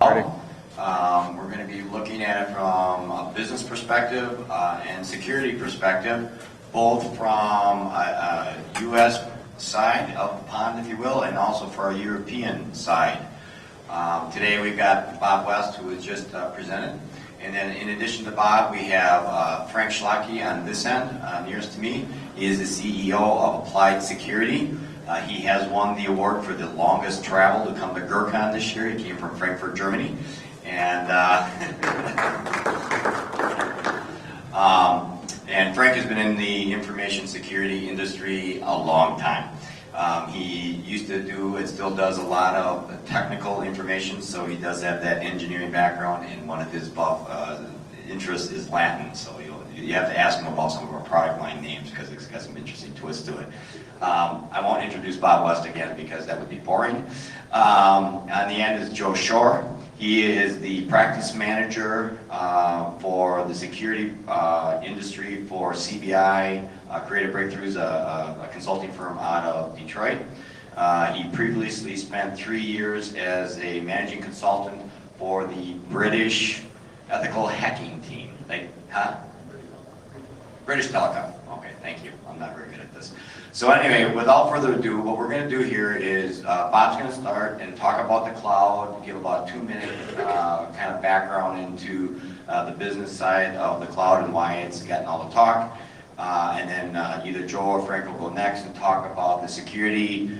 We're going to be looking at it from a business perspective and security perspective, both from a U.S. side of the pond, if you will, and also for our European side. Today we've got Bob West, who was just presented. And then in addition to Bob, we have Frank Schlacke on this end, nearest to me. He is the CEO of Applied Security. He has won the award for the longest travel to come to GrrCON this year. He came from Frankfurt, Germany. And, and Frank has been in the information security industry a long time. He used to do and still does a lot of technical information, so he does have that engineering background, and one of his interests is Latin, so you have to ask him about some of our product line names because it's got some interesting twists to it. I won't introduce Bob West again because that would be boring. On the end is Joe Shore. He is the practice manager for the security industry for CBI, Creative Breakthroughs, a consulting firm out of Detroit. He previously spent 3 years as a managing consultant for the British ethical hacking team. British Telecom. Okay, thank you. I'm not very good at this. So anyway, without further ado, what we're going to do here is Bob's going to start and talk about the cloud, give about a 2-minute kind of background into the business side of the cloud and why it's gotten all the talk. And then either Joe or Frank will go next and talk about the security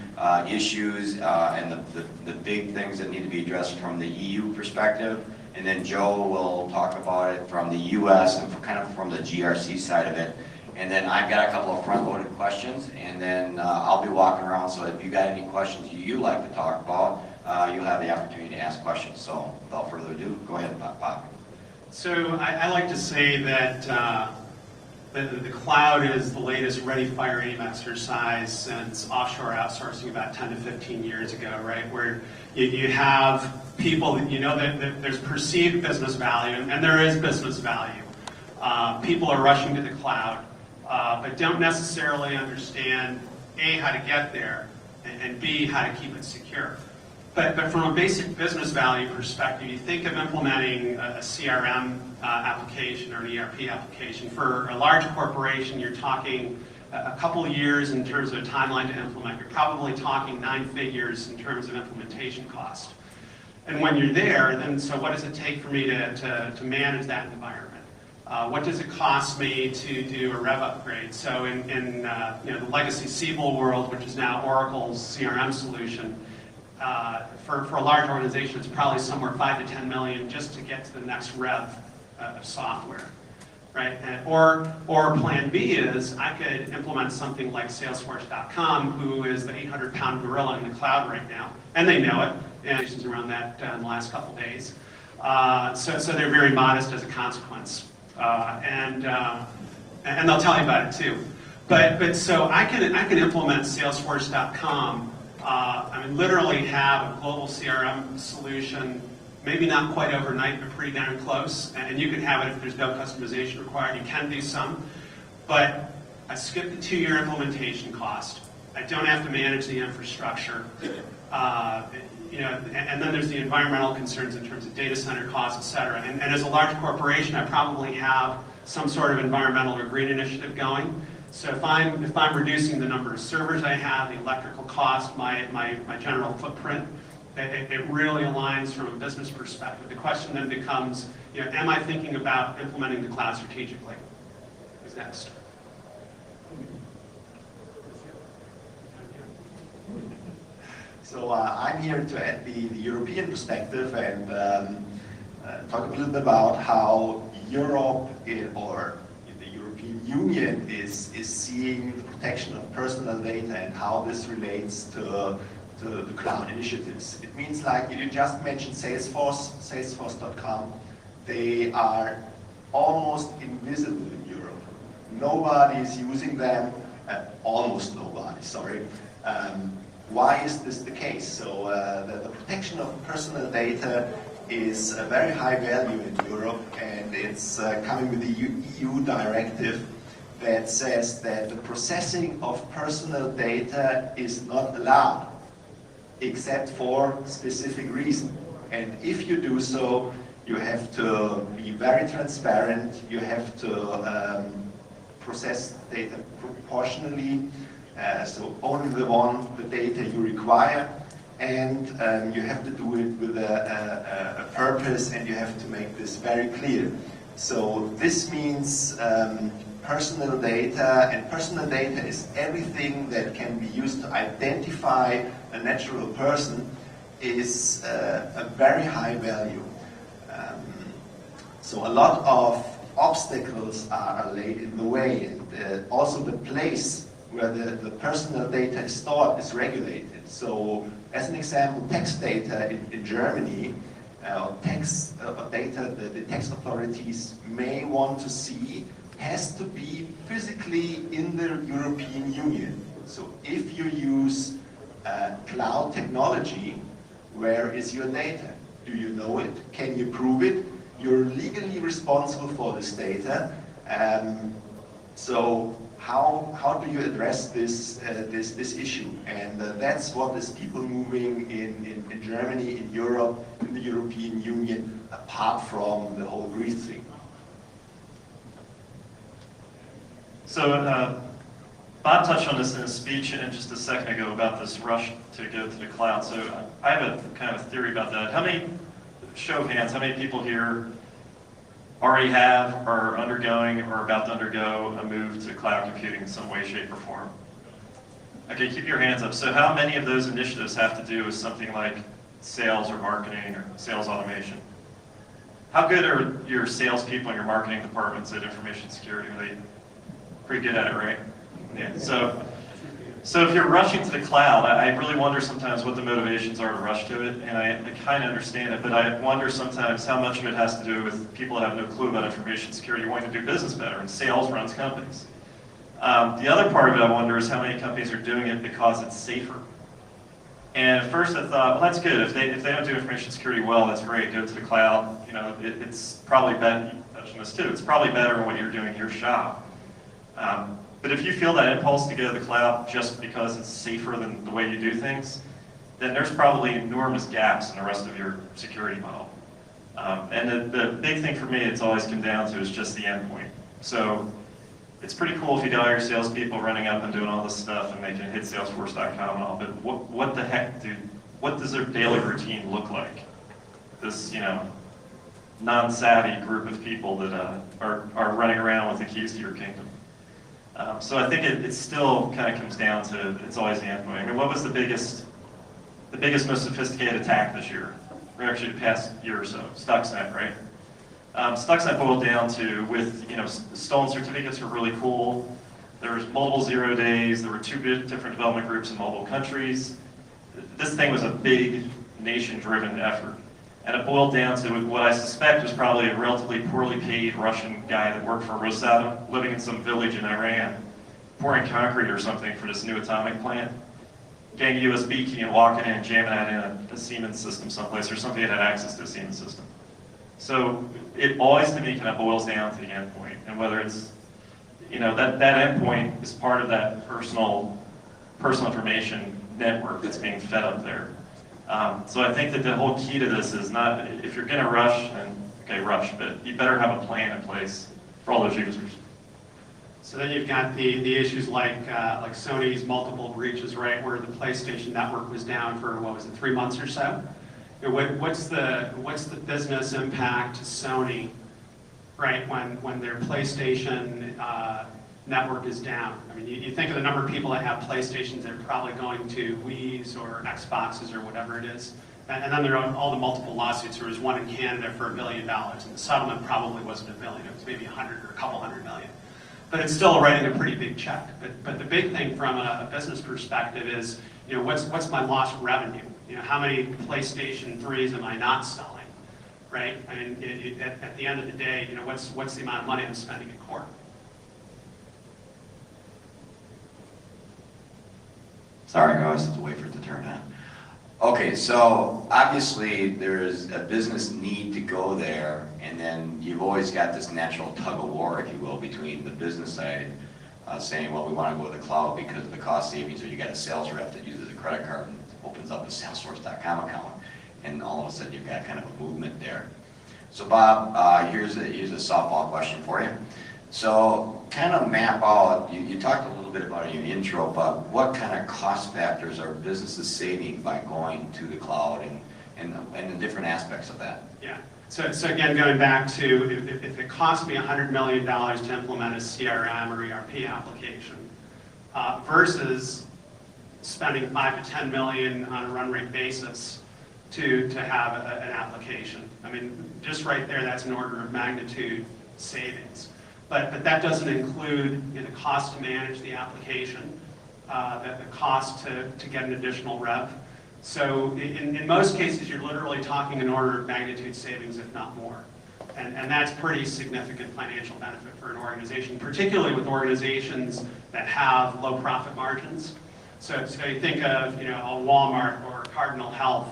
issues and the big things that need to be addressed from the EU perspective. And then Joe will talk about it from the US and kind of from the GRC side of it. And then I've got a couple of front-loaded questions, and then I'll be walking around, so if you got any questions you'd like to talk about, you'll have the opportunity to ask questions. So without further ado, go ahead, Bob. So I like to say that the cloud is the latest ready, fire, aim exercise since offshore outsourcing about 10 to 15 years ago, right? Where you have people, that there's perceived business value, and there is business value. People are rushing to the cloud, but don't necessarily understand, A, how to get there, and B, how to keep it secure. But from a basic business value perspective, you think of implementing a CRM application or an ERP application. For a large corporation, you're talking a couple of years in terms of a timeline to implement. You're probably talking 9 figures in terms of implementation cost. And when you're there, then so what does it take for me to manage that environment? What does it cost me to do a rev upgrade? So in the legacy Siebel world, which is now Oracle's CRM solution, for a large organization, it's probably somewhere 5 to 10 million just to get to the next rev of software, right? Or plan B is I could implement something like Salesforce.com, who is the 800-pound gorilla in the cloud right now, and they know it. And around that in the last couple days, so they're very modest as a consequence. And they'll tell you about it too. But so I can implement Salesforce.com. I mean, literally have a global CRM solution, maybe not quite overnight, but pretty darn close. And you can have it if there's no customization required. You can do some, but I skipped the 2-year implementation cost. I don't have to manage the infrastructure. And then there's the environmental concerns in terms of data center costs, et cetera. And as a large corporation, I probably have some sort of environmental or green initiative going. So if I'm reducing the number of servers I have, the electrical cost, my general footprint, it really aligns from a business perspective. The question then becomes, am I thinking about implementing the cloud strategically? Who's next? So I'm here to add the European perspective and talk a little bit about how Europe or the European Union is seeing the protection of personal data and how this relates to the cloud initiatives. It means, like you just mentioned, Salesforce.com. They are almost invisible in Europe. Nobody is using them, almost nobody, sorry. Why is this the case? So the protection of personal data is a very high value in Europe, and it's coming with the EU directive that says that the processing of personal data is not allowed except for specific reason. And if you do so, you have to be very transparent, you have to process data proportionally, so only the data you require, and you have to do it with a purpose, and you have to make this very clear. So this means personal data, and personal data is everything that can be used to identify a natural person is a very high value. So a lot of obstacles are laid in the way, and also the place where the personal data is stored is regulated. So as an example, tax data in Germany, tax data that the tax authorities may want to see has to be physically in the European Union. So if you use cloud technology, where is your data? Do you know it? Can you prove it? You're legally responsible for this data. So how do you address this issue? And that's what is people moving in Germany, in Europe, in the European Union, apart from the whole Greece thing. So Bob touched on this in his speech just a second ago about this rush to go to the cloud. So I have a kind of a theory about that. How many, show of hands, how many people here already have, are undergoing, or about to undergo a move to cloud computing in some way, shape, or form? Okay, keep your hands up. So how many of those initiatives have to do with something like sales or marketing or sales automation? How good are your salespeople and your marketing departments at information security? Are they pretty good at it, right? Yeah. So if you're rushing to the cloud, I really wonder sometimes what the motivations are to rush to it, and I kind of understand it, but I wonder sometimes how much of it has to do with people that have no clue about information security wanting to do business better, and sales runs companies. The other part of it I wonder is how many companies are doing it because it's safer. And at first I thought, well, that's good. If they don't do information security well, that's great. Go to the cloud. You know, it's probably better. You touched on this too. It's probably better than what you're doing in your shop. But if you feel that impulse to go to the cloud just because it's safer than the way you do things, then there's probably enormous gaps in the rest of your security model. And the big thing for me it's always come down to is just the endpoint. So it's pretty cool if you got all your salespeople running up and doing all this stuff and they can hit Salesforce.com and all, but what the heck, dude? What does their daily routine look like? This, you know, non-savvy group of people that are running around with the keys to your kingdom. So I think it still kind of comes down to, it's always the endpoint. I mean, what was the biggest, most sophisticated attack this year? Or actually the past year or so? Stuxnet, right? Stuxnet boiled down to, with, you know, stolen certificates were really cool. There was multiple 0 days. There were 2 different development groups in multiple countries. This thing was a big nation-driven effort. And it boiled down to what I suspect was probably a relatively poorly paid Russian guy that worked for Rosatom, living in some village in Iran, pouring concrete or something for this new atomic plant, getting a USB key and walking in and jamming that in a Siemens system someplace, or somebody that had access to a Siemens system. So it always, to me, kind of boils down to the endpoint, and whether it's, you know, that endpoint is part of that personal information network that's being fed up there. So I think that the whole key to this is not, if you're going to rush, then okay, rush, but you better have a plan in place for all those users. So then you've got the issues like Sony's multiple breaches, right, where the PlayStation network was down for, what was it, 3 months or so? You know, what's the business impact to Sony, right, when their PlayStation network is down? I mean, you think of the number of people that have PlayStations that are probably going to Wii's or Xboxes or whatever it is. And then there are all the multiple lawsuits. There was one in Canada for $1 billion, and the settlement probably wasn't $1 billion. It was maybe 100 or a couple $100 million. But it's still writing a pretty big check. But the big thing from a business perspective is, you know, what's my lost revenue? You know, how many PlayStation 3s am I not selling, right? I mean, at the end of the day, you know, what's the amount of money I'm spending in court? Sorry, I always have to wait for it to turn on. Okay, so obviously there's a business need to go there, and then you've always got this natural tug of war, if you will, between the business side saying, well, we want to go to the cloud because of the cost savings, or you got a sales rep that uses a credit card and opens up a Salesforce.com account. and all of a sudden you've got kind of a movement there. So Bob, here's a softball question for you. So kind of map out, you talked a little bit about it in your intro, but what kind of cost factors are businesses saving by going to the cloud and the different aspects of that? Yeah. So again, going back to if it costs me $100 million to implement a CRM or ERP application versus spending $5 to $10 million on a run rate basis to have an application. I mean, just right there, that's an order of magnitude savings. But that doesn't include the cost to manage the application, the cost to get an additional rep. So in most cases, you're literally talking an order of magnitude savings, if not more. And that's pretty significant financial benefit for an organization, particularly with organizations that have low profit margins. So you think of a Walmart or Cardinal Health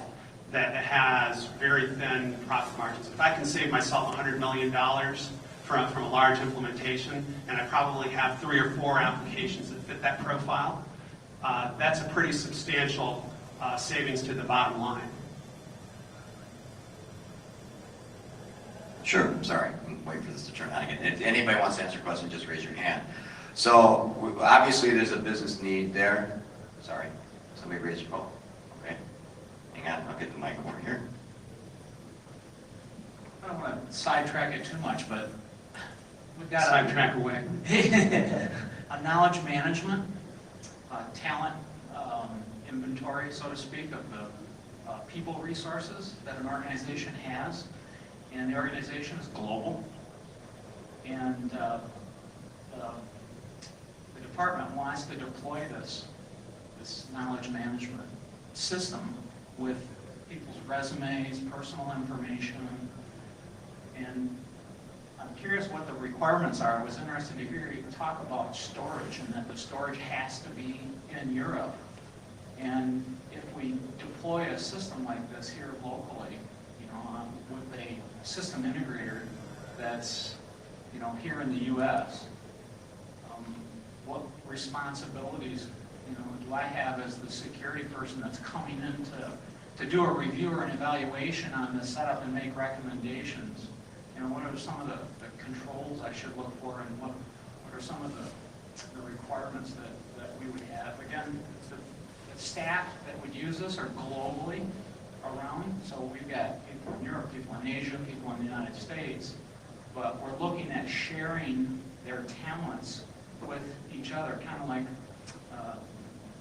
that has very thin profit margins. If I can save myself $100 million from a large implementation, and I probably have 3 or 4 applications that fit that profile, that's a pretty substantial savings to the bottom line. Sure, sorry, I'm waiting for this to turn on again. If anybody wants to answer a question, just raise your hand. So obviously there's a business need there. Sorry, somebody raise your phone. Okay, hang on, I'll get the mic over here. I don't want to sidetrack it too much, but we've got Sidetrack away. a knowledge management, talent inventory, so to speak, of the people resources that an organization has. And the organization is global. And the department wants to deploy this knowledge management system with people's resumes, personal information. And I'm curious what the requirements are. I was interested to hear you talk about storage and that the storage has to be in Europe. And if we deploy a system like this here locally, with a system integrator that's, here in the U.S., what responsibilities, do I have as the security person that's coming in to do a review or an evaluation on the setup and make recommendations? What are some of the controls I should look for, and what are some of the requirements that we would have? Again, the staff that would use this are globally around, so we've got people in Europe, people in Asia, people in the United States, but we're looking at sharing their talents with each other, kind of like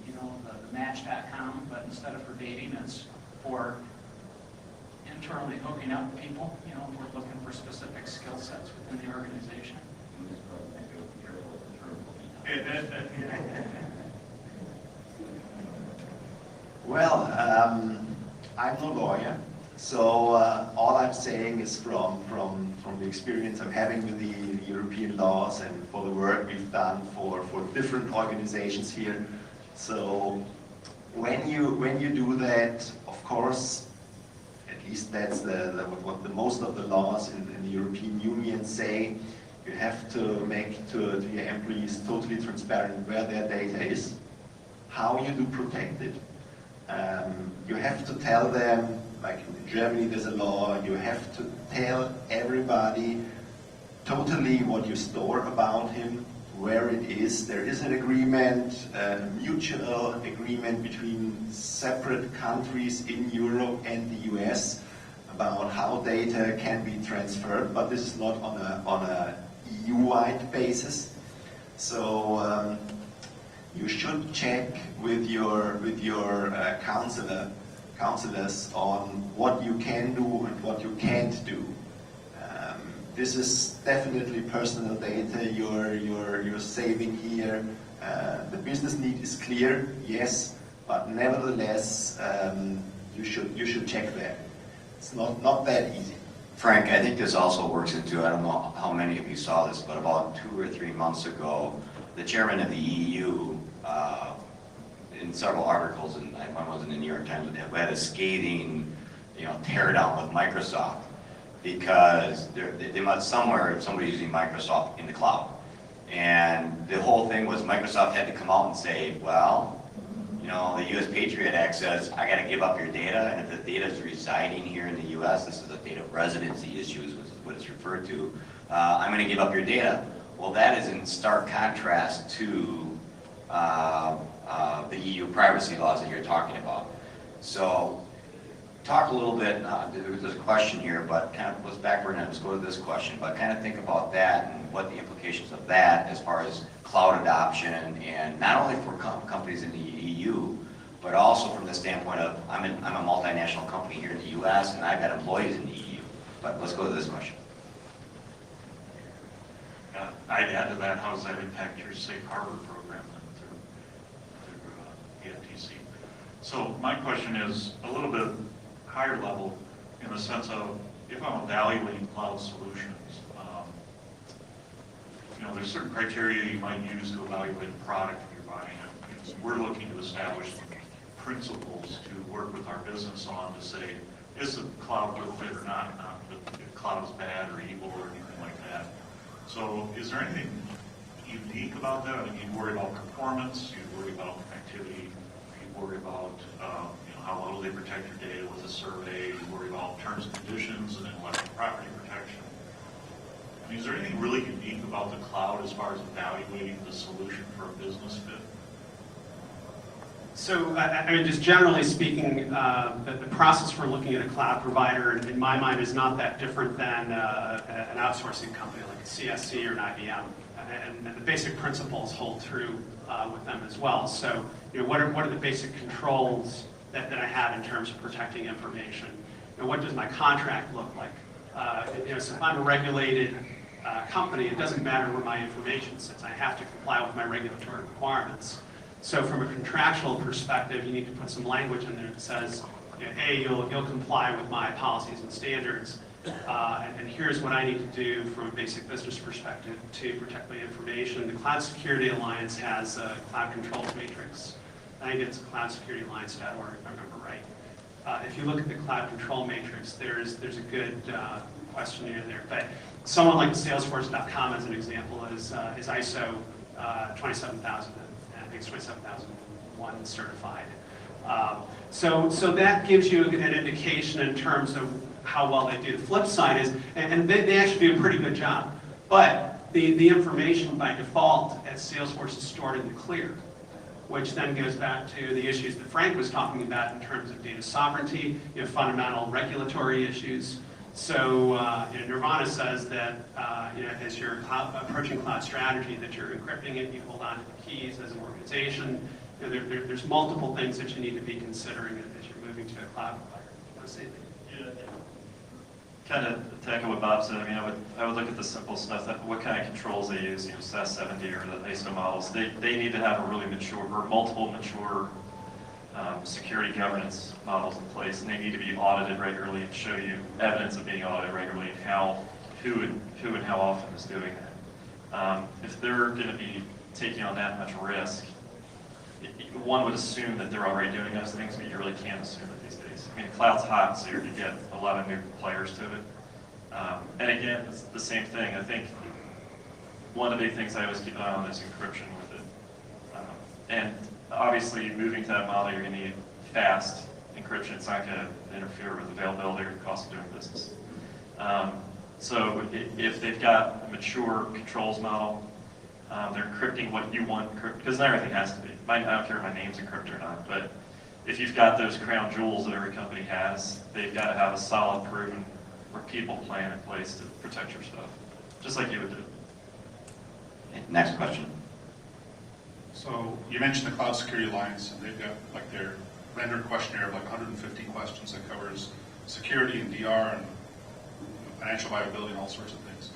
the Match.com, but instead of for dating, it's for internally hooking up people. We're looking for specific skill sets within the organization. Well, I'm no lawyer, so all I'm saying is from the experience I'm having with the European laws and for the work we've done for different organizations here. So when you do that, of course, at least that's what the most of the laws in the European Union say. You have to make to your employees totally transparent where their data is, how you do protect it. You have to tell them, like in Germany there's a law, you have to tell everybody totally what you store about him, where it is. There is an agreement, a mutual agreement between separate countries in Europe and the US about how data can be transferred, but this is not on a EU-wide basis. So you should check with your counselors on what you can do and what you can't do. This is definitely personal data you're saving here. The business need is clear, yes, but nevertheless you should check that. It's not that easy. Frank, I think this also works into, I don't know how many of you saw this, but about 2 or 3 months ago, the chairman of the EU, in several articles, and one was in the New York Times, had a scathing, tear down with Microsoft because they must somewhere somebody's using Microsoft in the cloud, and the whole thing was Microsoft had to come out and say, well, You know, the U.S. Patriot Act says, I got to give up your data, and if the data is residing here in the U.S., this is a data residency issue, is what it's referred to, I'm going to give up your data. Well, that is in stark contrast to the EU privacy laws that you're talking about. So, talk a little bit, there's a question here, but kind of let's backward and let's go to this question, but kind of think about that and what the implications of that as far as cloud adoption and not only for companies in the EU, but also from the standpoint of I'm a multinational company here in the US and I've got employees in the EU. But let's go to this question. I'd add to that, how does that impact your safe harbor program through EFTC? So my question is a little bit higher level in the sense of if I'm evaluating cloud solutions, you know, there's certain criteria you might use to evaluate a product if you're buying it. We're looking to establish principles to work with our business on to say, is the cloud worth it or not? Not that the cloud is bad or evil or anything like that. So is there anything unique about that? I mean, you worry about performance, you worry about connectivity, you worry about you know, how well they protect your data with a survey, you worry about terms and conditions and intellectual property protection. I mean, is there anything really unique about the cloud as far as evaluating the solution for a business fit? So, I mean, just generally speaking, the process for looking at a cloud provider, in my mind, is not that different than an outsourcing company like a CSC or an IBM. And the basic principles hold true with them as well. So, you know, what are the basic controls that I have in terms of protecting information? You know, what does my contract look like? You know, so if I'm a regulated company, it doesn't matter where my information sits. I have to comply with my regulatory requirements. So from a contractual perspective, you need to put some language in there that says, you know, A, you'll comply with my policies and standards, and here's what I need to do from a basic business perspective to protect my information. The Cloud Security Alliance has a cloud controls matrix. I think it's cloudsecurityalliance.org, if I remember right. If you look at the cloud control matrix, there's a good questionnaire there. But someone like Salesforce.com, as an example, is ISO 27000. I think it's 27001 certified. So that gives you an indication in terms of how well they do. The flip side is, and they actually do a pretty good job, but the information by default at Salesforce is stored in the clear, which then goes back to the issues that Frank was talking about in terms of data sovereignty, you know, fundamental regulatory issues. So you know, Nirvana says that you know, as you're approaching cloud strategy, that you're encrypting it, you hold on to the keys as an organization. You know, there's multiple things that you need to be considering as you're moving to a cloud provider. You want to say anything? Kind of to echo what Bob said, I mean, I would look at the simple stuff, that what kind of controls they use, you know, SAS 70 or the ISO models. They need to have a really mature, or multiple mature security governance models in place, and they need to be audited regularly and show you evidence of being audited regularly and who and how often is doing that. If they're going to be taking on that much risk, one would assume that they're already doing those things, but you really can't assume it these days. I mean, cloud's hot, so you're going to get a lot of new players to it. And again, it's the same thing. I think one of the big things I always keep an eye on is encryption with it. And obviously, moving to that model, you're going to need fast encryption. It's not going to interfere with availability or the cost of doing business. So if they've got a mature controls model, they're encrypting what you want, because not everything has to be. I don't care if my name's encrypted or not, but if you've got those crown jewels that every company has, they've got to have a solid, proven, repeatable plan in place to protect your stuff, just like you would do. Next question. So you mentioned the Cloud Security Alliance, and they've got like their vendor questionnaire of like 150 questions that covers security and DR and financial viability and all sorts of things.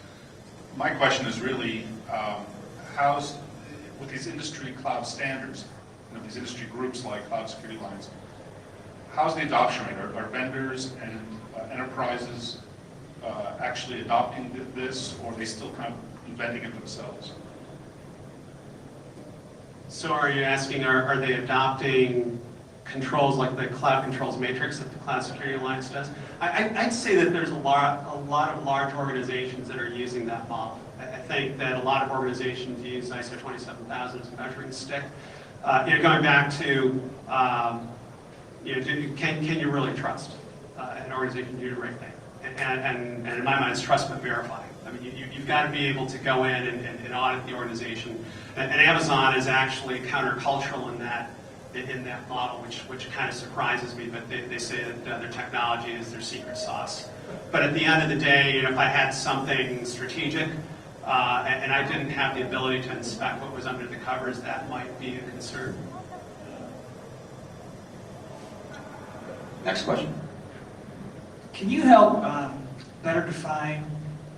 My question is really, how's, with these industry cloud standards, you know, these industry groups like Cloud Security Alliance, how's the adoption rate? Are vendors and enterprises actually adopting this, or are they still kind of inventing it themselves? So are you asking, are they adopting controls like the cloud controls matrix that the Cloud Security Alliance does? I'd say that there's a lot of large organizations that are using that model. I think that a lot of organizations use ISO 27000 as a measuring stick. Going back to, can you really trust an organization to do the right thing? And in my mind, it's trust but verify. I mean, you've got to be able to go in and audit the organization. And Amazon is actually countercultural in that model, which kind of surprises me. But they say that their technology is their secret sauce. But at the end of the day, if I had something strategic and I didn't have the ability to inspect what was under the covers, that might be a concern. Next question. Can you help better define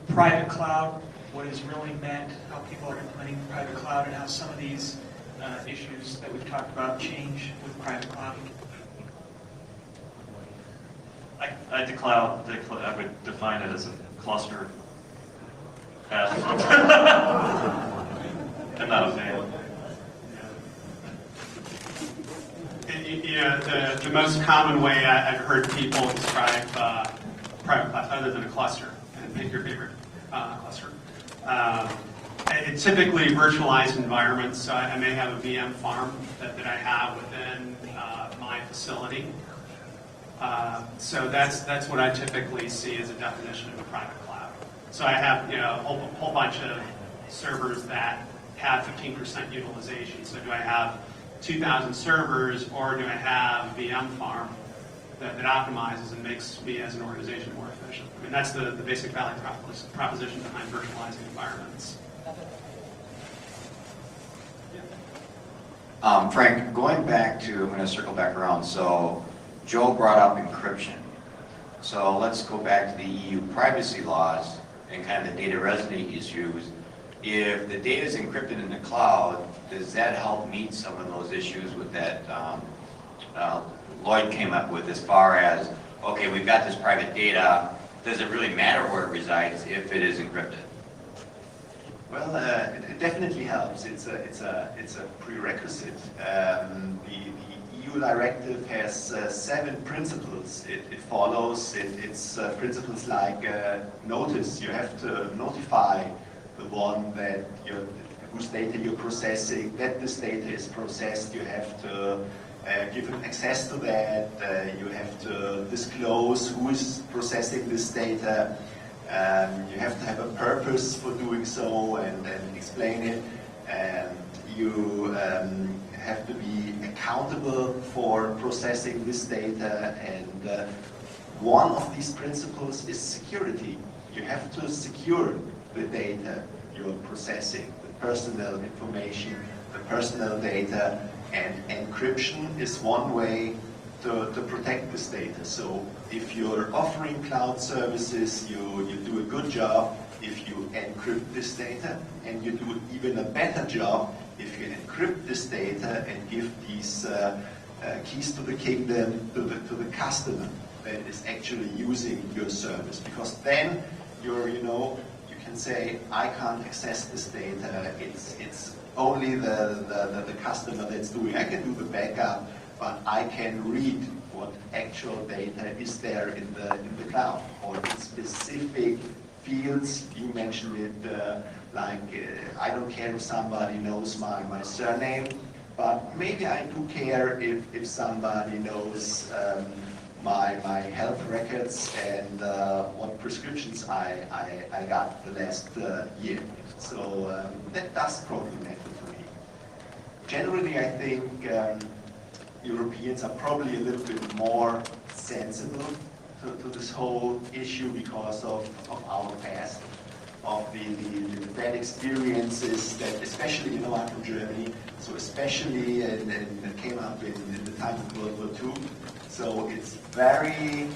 private cloud, what is really meant, how people are implementing private cloud, and how some of these issues that we've talked about change with private cloud? I would define it as a cluster. I'm not a fan. The most common way I've heard people describe private cloud, other than a cluster, and pick your favorite cluster. Typically virtualized environments, so I may have a VM farm that I have within my facility. So that's what I typically see as a definition of a private cloud. So I have a whole bunch of servers that have 15% utilization. So do I have 2,000 servers, or do I have a VM farm that optimizes and makes me as an organization more efficient? I mean, that's the basic value proposition behind virtualizing environments. Frank, going back to, I'm going to circle back around. So Joe brought up encryption. So let's go back to the EU privacy laws and kind of the data residency issues. If the data is encrypted in the cloud, does that help meet some of those issues with that Lloyd came up with, as far as, okay, we've got this private data, does it really matter where it resides if it is encrypted? Well, it definitely helps. It's a prerequisite. The EU directive has 7 principles. It follows. It's principles like notice. You have to notify the one that whose data you're processing, that this data is processed. You have to give them access to that. You have to disclose who is processing this data. You have to have a purpose for doing so and explain it. And you have to be accountable for processing this data. And one of these principles is security. You have to secure the data you're processing, the personal information, the personal data, and encryption is one way to protect this data. So if you're offering cloud services, you do a good job if you encrypt this data, and you do even a better job if you encrypt this data and give these keys to the kingdom to the customer that is actually using your service. Because then you can say, I can't access this data. It's only the customer that's doing. I can do the backup, but I can read what actual data is there in the cloud, or in specific fields. You mentioned it, I don't care if somebody knows my surname, but maybe I do care if somebody knows my health records and what prescriptions I got the last year. So that does probably matter to me. Generally, I think Europeans are probably a little bit more sensible to this whole issue because of our past, of the bad experiences that, especially, I'm from Germany, so especially, and that came up in the time of World War II. So it's very,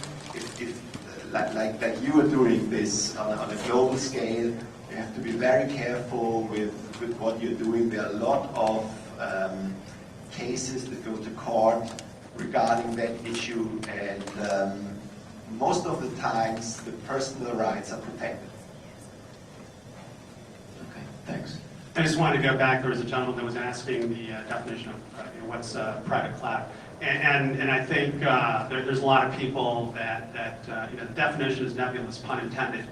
like you are doing this on a global scale, you have to be very careful with what you're doing. There are a lot of cases that go to court regarding that issue, and most of the times the personal rights are protected. Okay, thanks. I just wanted to go back. There was a gentleman that was asking the definition of what's private cloud. And I think there's a lot of people that the definition is nebulous, pun intended.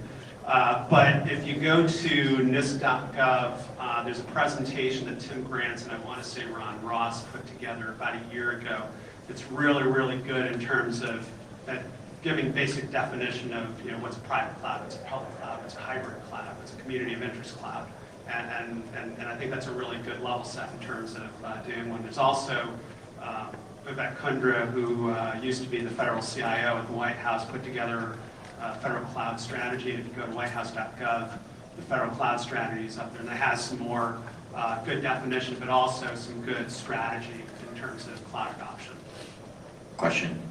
But if you go to NIST.gov, there's a presentation that Tim Grants and I want to say Ron Ross put together about a year ago. It's really, really good in terms of giving basic definition of what's a private cloud, what's a public cloud, what's a hybrid cloud, what's a community of interest cloud. And I think that's a really good level set in terms of doing one. There's also Vivek Kundra, who used to be the federal CIO at the White House, put together a federal cloud strategy. And if you go to whitehouse.gov, the federal cloud strategy is up there, and it has some more good definition, but also some good strategy in terms of cloud adoption. Question?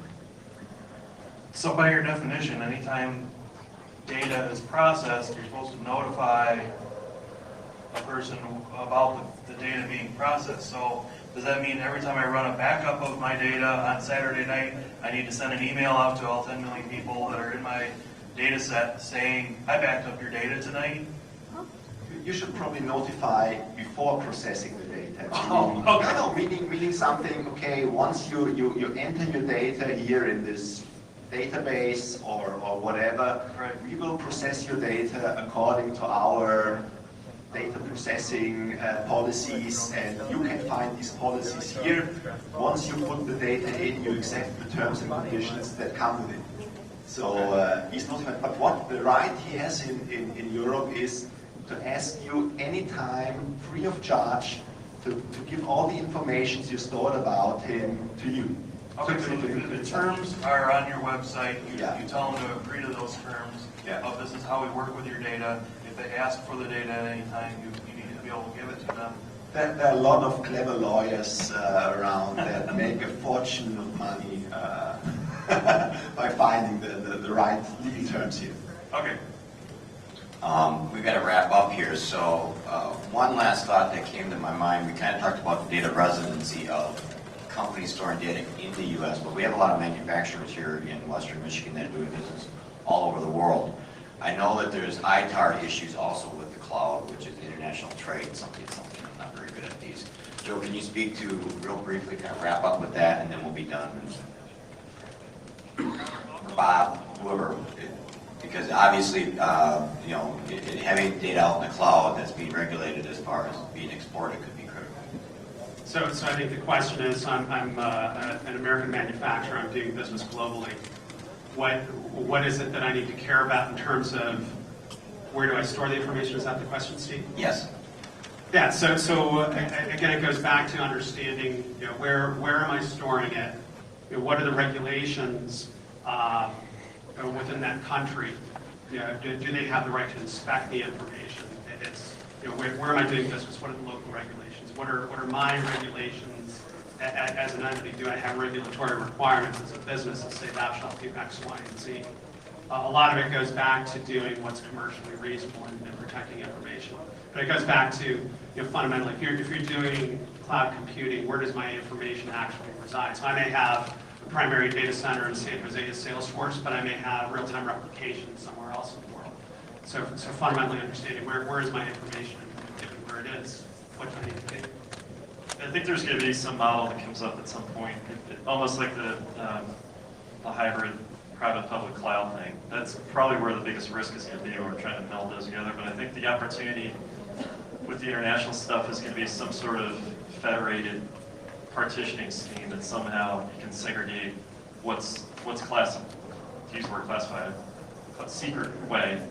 So by your definition, anytime data is processed, you're supposed to notify a person about the data being processed. So does that mean every time I run a backup of my data on Saturday night, I need to send an email out to all 10 million people that are in my data set saying, I backed up your data tonight? You should probably notify before processing the data. Oh, okay. No, meaning something, okay, once you enter your data here in this database or whatever, Right. we will process your data according to our data processing policies, and you can find these policies here. Once you put the data in, you accept the terms and conditions that come with it. So he's notified. But what the right he has in Europe is to ask you anytime, free of charge, to give all the information you stored about him to you. Okay, so the terms are on your website. Yeah. You tell them to agree to those terms. Yeah. Of this is how we work with your data. If they ask for the data at any time, you need to be able to give it to them. There are a lot of clever lawyers around that make a fortune of money by finding the right legal terms here. Okay. We've got to wrap up here, so one last thought that came to my mind. We kind of talked about the data residency of companies storing data in the U.S., but we have a lot of manufacturers here in Western Michigan that are doing business all over the world. I know that there's ITAR issues also with the cloud, which is international trade, something I'm not very good at these. Joe, can you speak to, real briefly, kind of wrap up with that, and then we'll be done? Bob, whoever, because obviously, having data out in the cloud that's being regulated as far as being exported could be critical. So I think the question is, I'm an American manufacturer, I'm doing business globally. What is it that I need to care about in terms of where do I store the information? Is that the question, Steve? Yes. Yeah, so again, it goes back to understanding, where am I storing it? What are the regulations within that country? Do they have the right to inspect the information? It's, where am I doing business? What are the local regulations? What are my regulations as an entity? Do I have regulatory requirements as a business that say thou shalt do X, Y, and Z? A lot of it goes back to doing what's commercially reasonable and protecting information. But it goes back to, fundamentally, if you're doing cloud computing, where does my information actually reside? So I may have a primary data center in San Jose as Salesforce, but I may have real-time replication somewhere else in the world. So fundamentally understanding where is my information and given where it is, what do I need to do? I think there's going to be some model that comes up at some point, almost like the hybrid private-public cloud thing. That's probably where the biggest risk is going to be when we're trying to meld those together. But I think the opportunity with the international stuff is going to be some sort of federated partitioning scheme that somehow you can segregate what's classified, to use the word classified, a secret way,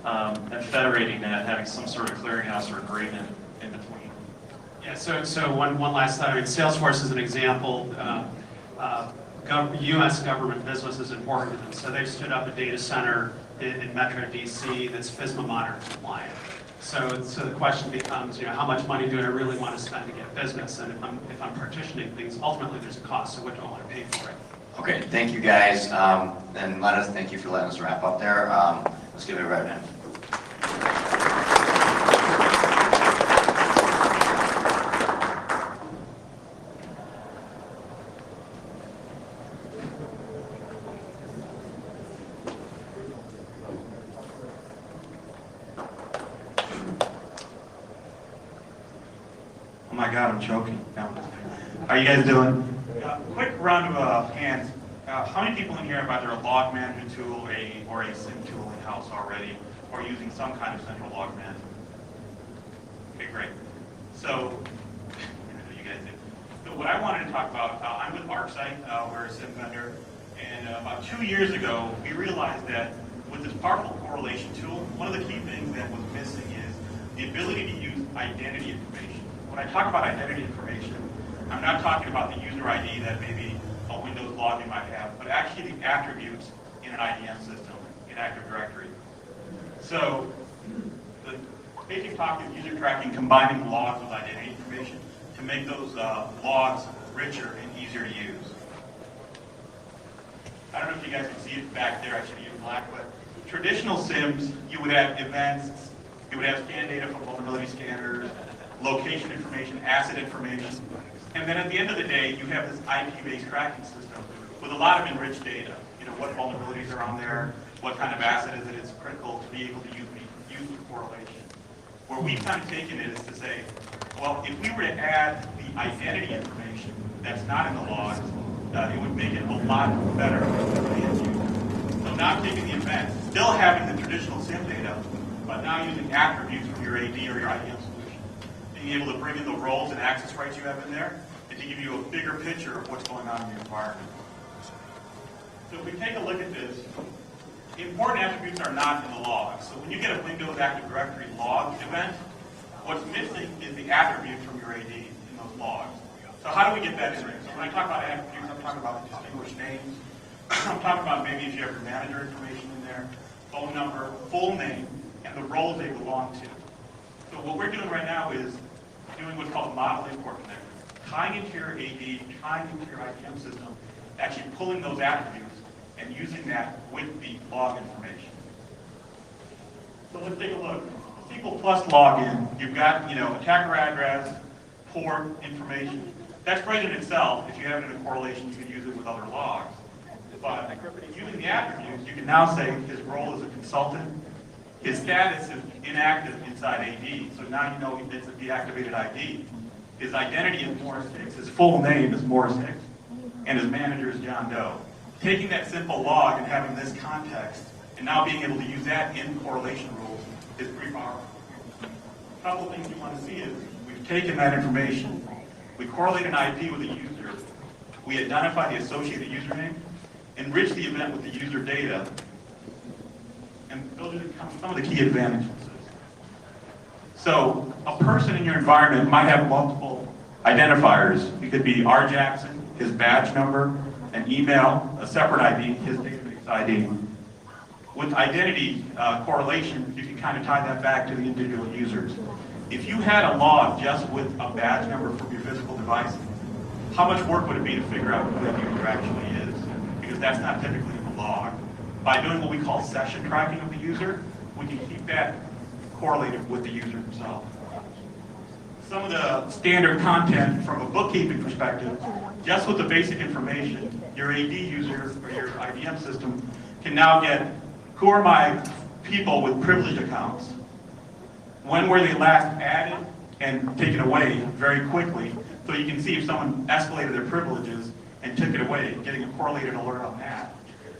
and federating that, having some sort of clearinghouse or agreement in between. Yeah, so one last thought. I mean, Salesforce is an example. U.S. government business is important to them. So they've stood up a data center in Metro DC that's FISMA modern compliant. So the question becomes, how much money do I really want to spend to get business? And if I'm partitioning things, ultimately there's a cost. So what do I want to pay for it? Okay, thank you guys. And let us thank you for letting us wrap up there. Let's give it a right hand. Oh my God, I'm choking. No. How are you guys doing? Quick round of hands. How many people in here have either a log management tool or a SIM tool in-house already? or using some kind of central log management. Okay, great. So, you guys did. So what I wanted to talk about, I'm with ArcSight, we're a SIM vendor, and about 2 years ago, we realized that with this powerful correlation tool, one of the key things that was missing is the ability to use identity information. When I talk about identity information, I'm not talking about the user ID that maybe a Windows login might have, but actually the attributes in an IDM system, in Active Directory. So the basic talk is user tracking, combining logs with identity information to make those logs richer and easier to use. I don't know if you guys can see it back there, I should be in black, but traditional SIMs, you would have events, you would have scan data from vulnerability scanners, location information, asset information, and then at the end of the day, you have this IP-based tracking system with a lot of enriched data. You know, what vulnerabilities are on there, what kind of asset is it, it's critical to be able to use the correlation. Where we've kind of taken it is to say, well, if we were to add the identity information that's not in the logs, it would make it a lot better for the end user. So now taking the event, still having the traditional SIM data, but now using attributes from your AD or your IDM solution. Being able to bring in the roles and access rights you have in there, and to give you a bigger picture of what's going on in your environment. So if we take a look at this, important attributes are not in the logs. So when you get a Windows Active Directory log event, what's missing is the attributes from your AD in those logs. So how do we get that in there? So when I talk about attributes, I'm talking about distinguished names. I'm talking about maybe if you have your manager information in there, phone number, full name, and the roles they belong to. So what we're doing right now is doing what's called model import connector, tying into your AD, tying into your IBM system, actually pulling those attributes and using that with the log information. So let's take a look. SQL Plus login, you've got, attacker address, port information. That's great in itself. If you have it in a correlation, you can use it with other logs. But using the attributes, you can now say his role as a consultant, his status is inactive inside AD, so now you know it's a deactivated ID. His identity is Morris Hicks, his full name is Morris Hicks, and his manager is John Doe. Taking that simple log and having this context, and now being able to use that in correlation rules is pretty powerful. A couple of things you want to see is, we've taken that information, we correlate an IP with a user, we identify the associated username, enrich the event with the user data, and those are some of the key advantages. So a person in your environment might have multiple identifiers. It could be R. Jackson, his badge number, an email, a separate ID, his database ID. With identity correlation, you can kind of tie that back to the individual users. If you had a log just with a badge number from your physical device, how much work would it be to figure out who that user actually is? Because that's not typically in the log. By doing what we call session tracking of the user, we can keep that correlated with the user himself. Some of the standard content from a bookkeeping perspective, just with the basic information, your AD user or your IBM system can now get, who are my people with privileged accounts? When were they last added and taken away very quickly? So you can see if someone escalated their privileges and took it away, getting a correlated alert on that.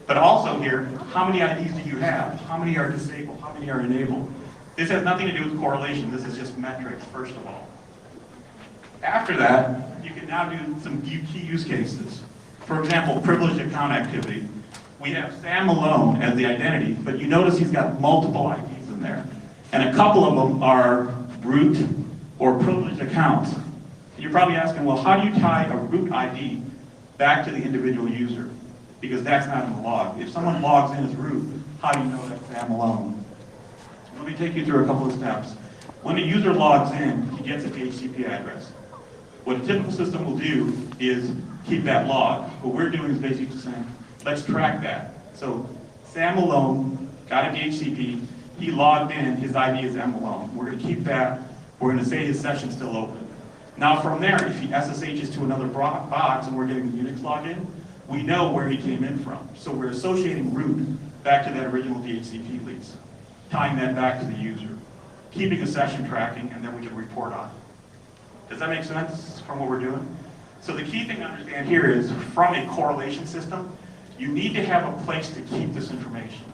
But also here, how many IDs do you have? How many are disabled? How many are enabled? This has nothing to do with correlation. This is just metrics, first of all. After that, you can now do some key use cases. For example, privileged account activity. We have Sam Malone as the identity, but you notice he's got multiple IDs in there. And a couple of them are root or privileged accounts. And you're probably asking, well, how do you tie a root ID back to the individual user? Because that's not in the log. If someone logs in as root, how do you know that's Sam Malone? Let me take you through a couple of steps. When a user logs in, he gets a DHCP address. What a typical system will do is keep that log. What we're doing is basically saying, let's track that. So Sam Malone got a DHCP, he logged in, his ID is M Malone. We're going to keep that, we're going to say his session's still open. Now from there, if he SSHs to another box and we're getting the Unix login, we know where he came in from. So we're associating root back to that original DHCP lease, tying that back to the user, keeping a session tracking, and then we can report on it. Does that make sense from what we're doing? So the key thing to understand here is, from a correlation system, you need to have a place to keep this information.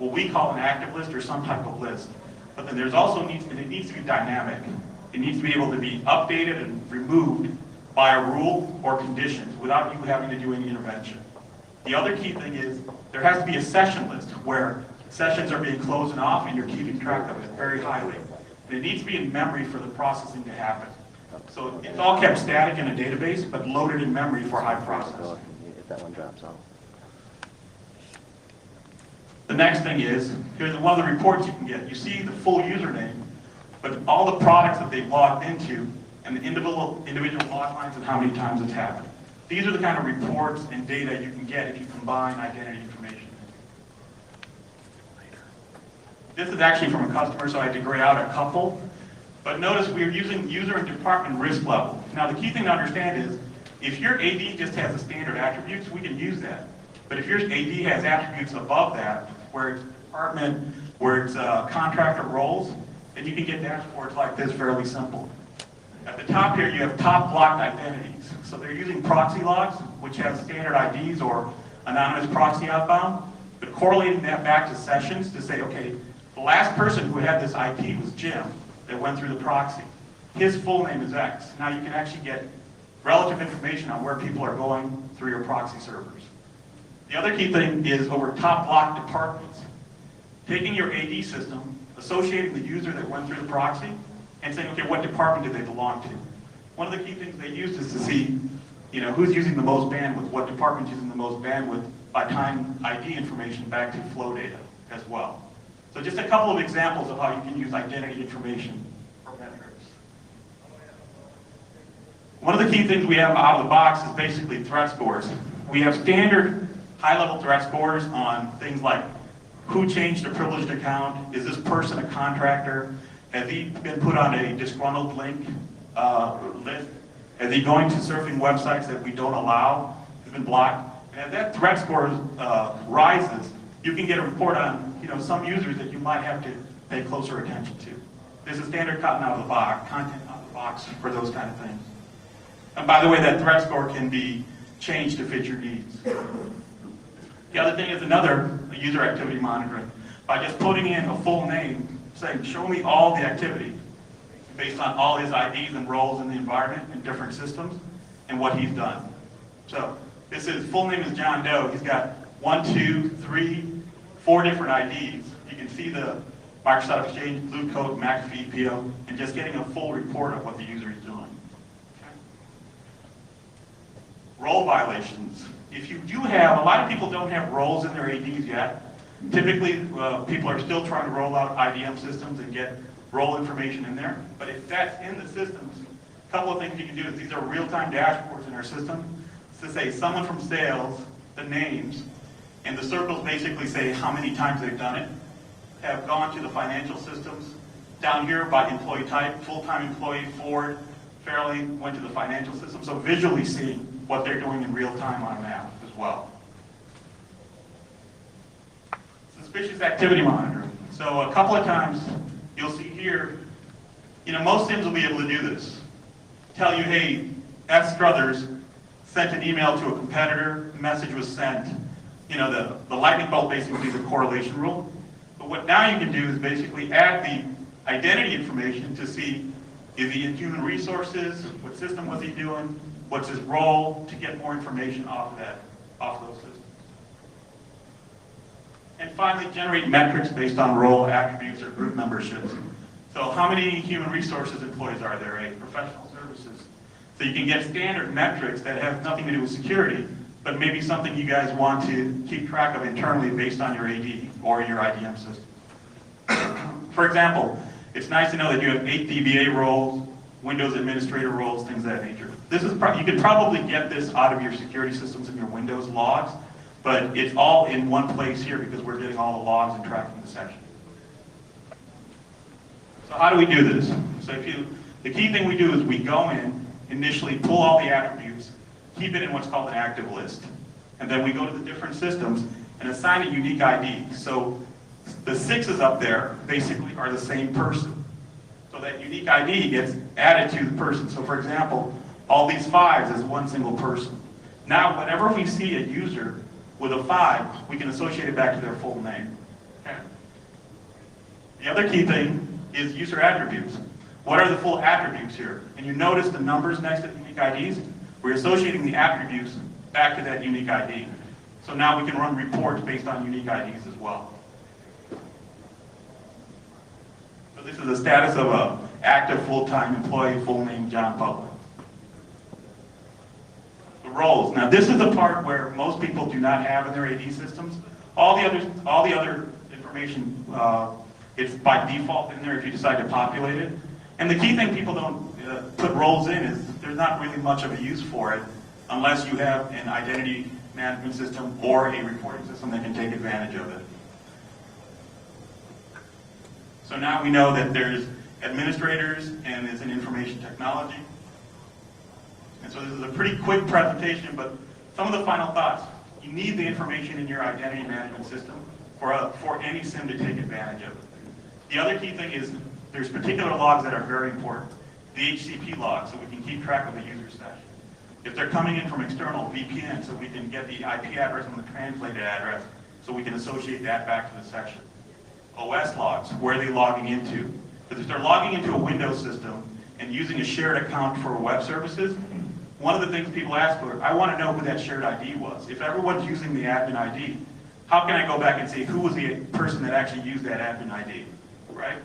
what we call an active list or some type of list. But then there's also it needs to be dynamic. It needs to be able to be updated and removed by a rule or conditions without you having to do any intervention. The other key thing is there has to be a session list where sessions are being closed and off and you're keeping track of it very highly. And it needs to be in memory for the processing to happen. So it's all kept static in a database, but loaded in memory for high processing. If that one drops off. The next thing is, here's one of the reports you can get. You see the full username, but all the products that they've logged into and the individual log lines and how many times it's happened. These are the kind of reports and data you can get if you combine identity information. This is actually from a customer, so I had to gray out a couple. But notice we're using user and department risk level. Now the key thing to understand is, if your AD just has the standard attributes, we can use that. But if your AD has attributes above that, where it's department, where it's contractor roles, then you can get dashboards like this fairly simple. At the top here, you have top blocked identities. So they're using proxy logs, which have standard IDs or anonymous proxy outbound, but correlating that back to sessions to say, okay, the last person who had this IP was Jim that went through the proxy. His full name is X. Now you can actually get relative information on where people are going through your proxy servers. The other key thing is over top block departments. Taking your AD system, associating the user that went through the proxy, and saying, okay, what department do they belong to? One of the key things they use is to see, who's using the most bandwidth, what department's using the most bandwidth by tying ID information back to flow data as well. So just a couple of examples of how you can use identity information for metrics. One of the key things we have out of the box is basically threat scores. We have standard high-level threat scores on things like who changed a privileged account, is this person a contractor, has he been put on a disgruntled link list, is he going to surfing websites that we don't allow, has been blocked. And as that threat score rises, you can get a report on some users that you might have to pay closer attention to. There's a standard content out of the box for those kind of things. And by the way, that threat score can be changed to fit your needs. The other thing is another user activity monitoring. By just putting in a full name, saying, show me all the activity based on all his IDs and roles in the environment in different systems and what he's done. So this is, full name is John Doe. He's got 1, 2, 3, 4 different IDs. You can see the Microsoft Exchange, Blue Coat, McAfee, PO, and just getting a full report of what the user is doing. Okay. Role violations. If you do have, a lot of people don't have roles in their ADs yet. Typically, people are still trying to roll out IDM systems and get role information in there. But if that's in the systems, a couple of things you can do is these are real-time dashboards in our system. To say someone from sales, the names, and the circles basically say how many times they've done it, have gone to the financial systems. Down here by employee type, full-time employee, Ford, Fairley went to the financial system. So visually seeing what they're doing in real time on a map as well. Suspicious activity monitoring. So a couple of times you'll see here, most SIMs will be able to do this. Tell you, hey, F. Struthers sent an email to a competitor, the message was sent. The lightning bolt basically is a correlation rule. But what now you can do is basically add the identity information to see, is he in human resources, what system was he doing, what's his role, to get more information off of those systems. And finally, generate metrics based on role, attributes, or group memberships. So how many human resources employees are there, professional services? So you can get standard metrics that have nothing to do with security, but maybe something you guys want to keep track of internally based on your AD or your IDM system. For example, it's nice to know that you have 8 DBA roles, Windows administrator roles, things of that nature. This is you could probably get this out of your security systems and your Windows logs, but it's all in one place here because we're getting all the logs and tracking the session. So how do we do this? So the key thing we do is we go in, initially pull all the attributes, keep it in what's called an active list. And then we go to the different systems and assign a unique ID. So the 6s up there basically are the same person. So that unique ID gets added to the person. So for example, all these 5s is one single person. Now, whenever we see a user with a 5, we can associate it back to their full name. Okay. The other key thing is user attributes. What are the full attributes here? And you notice the numbers next to the unique IDs? We're associating the attributes back to that unique ID. So now we can run reports based on unique IDs as well. So this is the status of an active full-time employee, full name John Public. The roles. Now this is the part where most people do not have in their AD systems. All the other information, it's by default in there if you decide to populate it. And the key thing people don't put roles in is there's not really much of a use for it unless you have an identity management system or a reporting system that can take advantage of it. So now we know that there's administrators and there's an information technology. And so this is a pretty quick presentation, but some of the final thoughts. You need the information in your identity management system for any SIM to take advantage of it. The other key thing is there's particular logs that are very important. The HCP logs, so we can keep track of the user session. If they're coming in from external, VPN, so we can get the IP address and the translated address, so we can associate that back to the section. OS logs, where are they logging into? Because if they're logging into a Windows system and using a shared account for web services, one of the things people ask for, I want to know who that shared ID was. If everyone's using the admin ID, how can I go back and see who was the person that actually used that admin ID, right?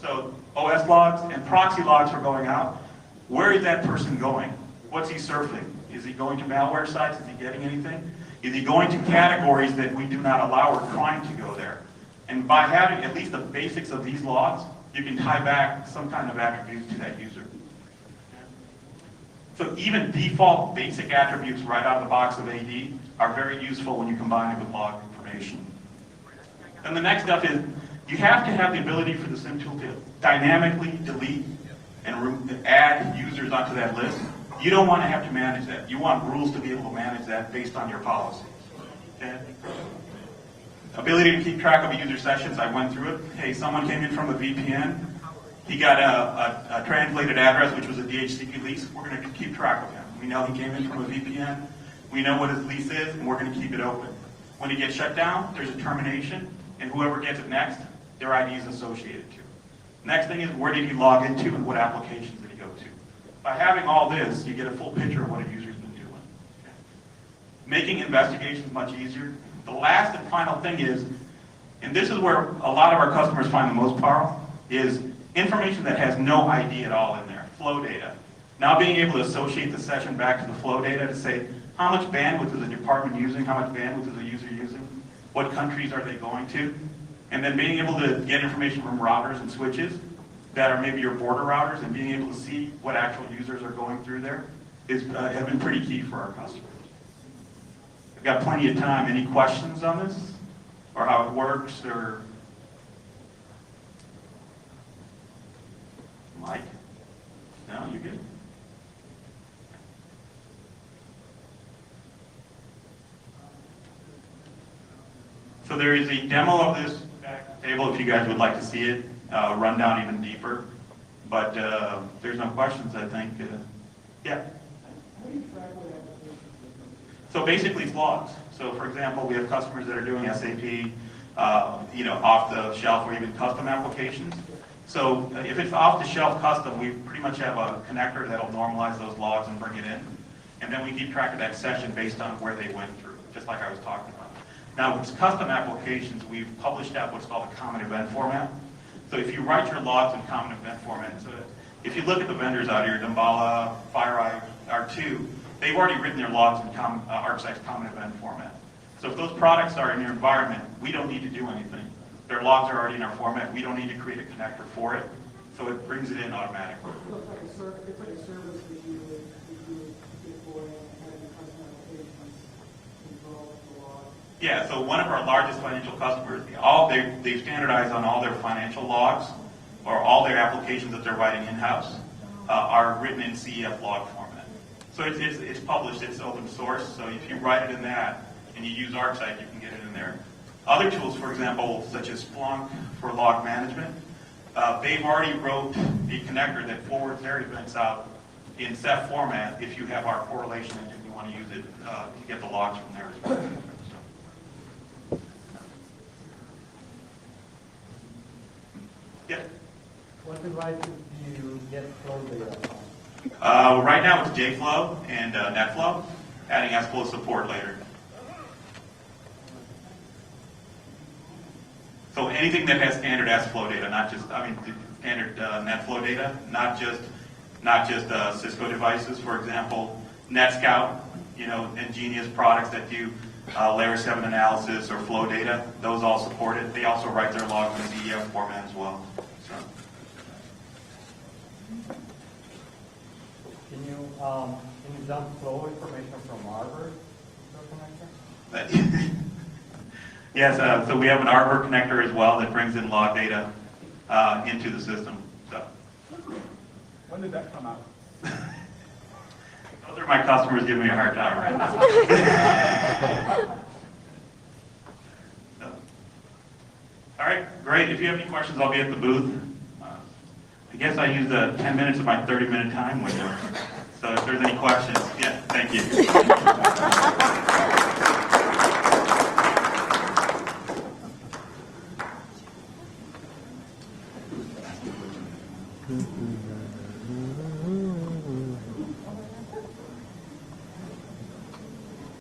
So OS logs and proxy logs are going out. Where is that person going? What's he surfing? Is he going to malware sites? Is he getting anything? Is he going to categories that we do not allow or trying to go there? And by having at least the basics of these logs, you can tie back some kind of attribute to that user. So even default basic attributes right out of the box of AD are very useful when you combine it with log information. Then the next step is you have to have the ability for the SIM tool to dynamically delete and add users onto that list. You don't want to have to manage that. You want rules to be able to manage that based on your policies. Okay? Ability to keep track of user sessions, I went through it. Hey, someone came in from a VPN. He got a translated address, which was a DHCP lease. We're going to keep track of him. We know he came in from a VPN. We know what his lease is, and we're going to keep it open. When he gets shut down, there's a termination, and whoever gets it next, their ID is associated to. Next thing is, where did he log into and what applications did he go to? By having all this, you get a full picture of what a user's been doing. Okay? Making investigations much easier. The last and final thing is, and this is where a lot of our customers find the most power, is information that has no ID at all in there, flow data. Now being able to associate the session back to the flow data to say, how much bandwidth is the department using, how much bandwidth is the user using, what countries are they going to, and then being able to get information from routers and switches that are maybe your border routers and being able to see what actual users are going through there has been pretty key for our customers. I've got plenty of time. Any questions on this? Or how it works, or Mike? No, you good? So there is a demo of this back table if you guys would like to see it, run down even deeper. But there's no questions, I think. Yeah? So basically it's logs. So for example, we have customers that are doing SAP, off the shelf or even custom applications. So if it's off the shelf custom, we pretty much have a connector that'll normalize those logs and bring it in. And then we keep track of that session based on where they went through, just like I was talking about. Now with custom applications, we've published out what's called a common event format. So if you write your logs in common event format, so if you look at the vendors out here, Damballa, FireEye, R2, they've already written their logs in ArcSiGht's common event format. So if those products are in your environment, we don't need to do anything. Their logs are already in our format. We don't need to create a connector for it. So it brings it in automatically. It's like a service that you would deploy and have your custom applications control the log. Yeah, so one of our largest financial customers, they've standardized on all their financial logs or all their applications that they're writing in-house are written in CEF log format. So it's published, it's open source, so if you write it in that and you use ArcSight, you can get it in there. Other tools, for example, such as Splunk for log management, they've already wrote the connector that forwards their events out in Ceph format if you have our correlation engine, you want to use it to get the logs from there as well. devices do you get flow data from? Right now it's JFlow and NetFlow, adding SFlow support later. So anything that has standard SFlow data, not just, standard NetFlow data, not just Cisco devices, for example, NetScout, ingenious products that do layer 7 analysis or flow data, those all support it. They also write their logs in CEF format as well. So. Can you dump flow information from Arbor connector? Yes, so we have an Arbor connector as well that brings in log data into the system. So. When did that come out? Those are my customers giving me a hard time. So. All right, great. If you have any questions, I'll be at the booth. I guess I used 10 minutes of my 30-minute time window. So if there's any questions, yeah, thank you.